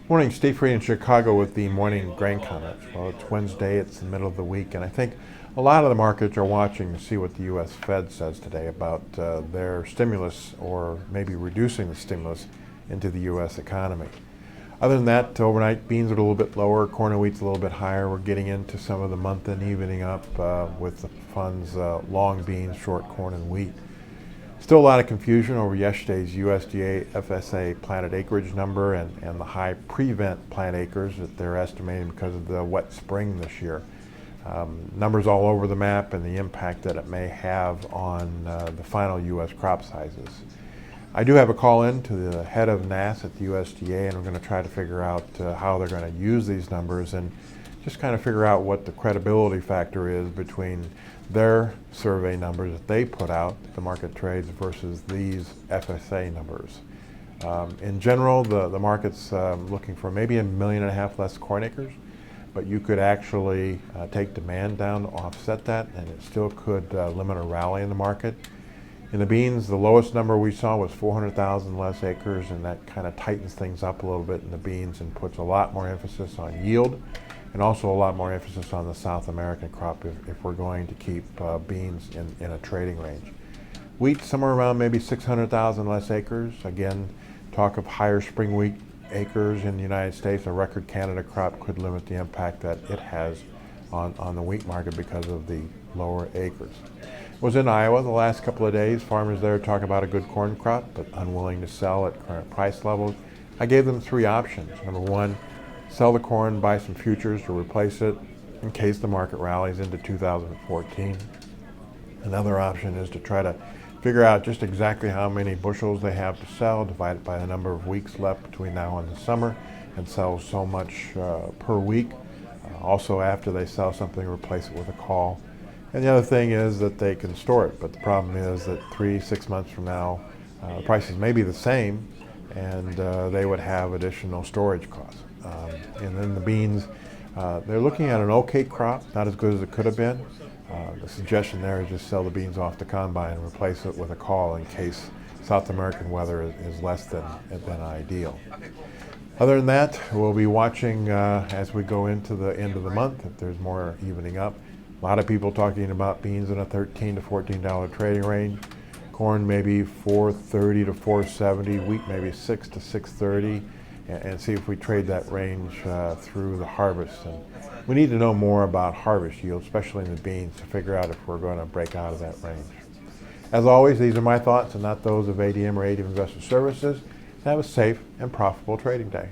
Morning, Steve Free in Chicago with the morning grain comments. Well, it's Wednesday, it's the middle of the week, and I think a lot of the markets are watching to see what the U.S. Fed says today about their stimulus or maybe reducing the stimulus into the U.S. economy. Other than that, overnight beans are a little bit lower, corn and wheat's a little bit higher. We're getting into some of the month-end evening up with the funds long beans, short corn and wheat. Still a lot of confusion over yesterday's USDA FSA planted acreage number and the high prevent plant acres that they're estimating because of the wet spring this year. Numbers all over the map and the impact that it may have on the final U.S. crop sizes. I do have a call in to the head of NASS at the USDA, and we're going to try to figure out how they're going to use these numbers and just kind of figure out what the credibility factor is between their survey numbers that they put out, the market trades, versus these FSA numbers. In general, the market's looking for maybe 1.5 million less corn acres, but you could actually take demand down to offset that, and it still could limit a rally in the market. In the beans, the lowest number we saw was 400,000 less acres, and that kind of tightens things up a little bit in the beans and puts a lot more emphasis on yield and also a lot more emphasis on the South American crop if we're going to keep beans in a trading range. Wheat, somewhere around maybe 600,000 less acres. Again, talk of higher spring wheat acres in the United States. A record Canada crop could limit the impact that it has on the wheat market because of the lower acres. Was in Iowa the last couple of days. Farmers there talk about a good corn crop, but unwilling to sell at current price levels. I gave them 3 options. Number 1, sell the corn, buy some futures to replace it in case the market rallies into 2014. Another option is to try to figure out just exactly how many bushels they have to sell, divide it by the number of weeks left between now and the summer, and sell so much per week. Also, after they sell something, replace it with a call. And the other thing is that they can store it, but the problem is that 3-6 months from now, the prices may be the same, and they would have additional storage costs. And then the beans, they're looking at an okay crop, not as good as it could have been. The suggestion there is just sell the beans off the combine and replace it with a call in case South American weather is less than ideal. Other than that, we'll be watching as we go into the end of the month if there's more evening up. A lot of people talking about beans in a $13 to $14 trading range. Corn maybe $4.30 to $4.70. Wheat maybe $6 to $6.30. And see if we trade that range through the harvest. And we need to know more about harvest yield, especially in the beans, to figure out if we're going to break out of that range. As always, these are my thoughts and not those of ADM or ADM Investor Services. Have a safe and profitable trading day.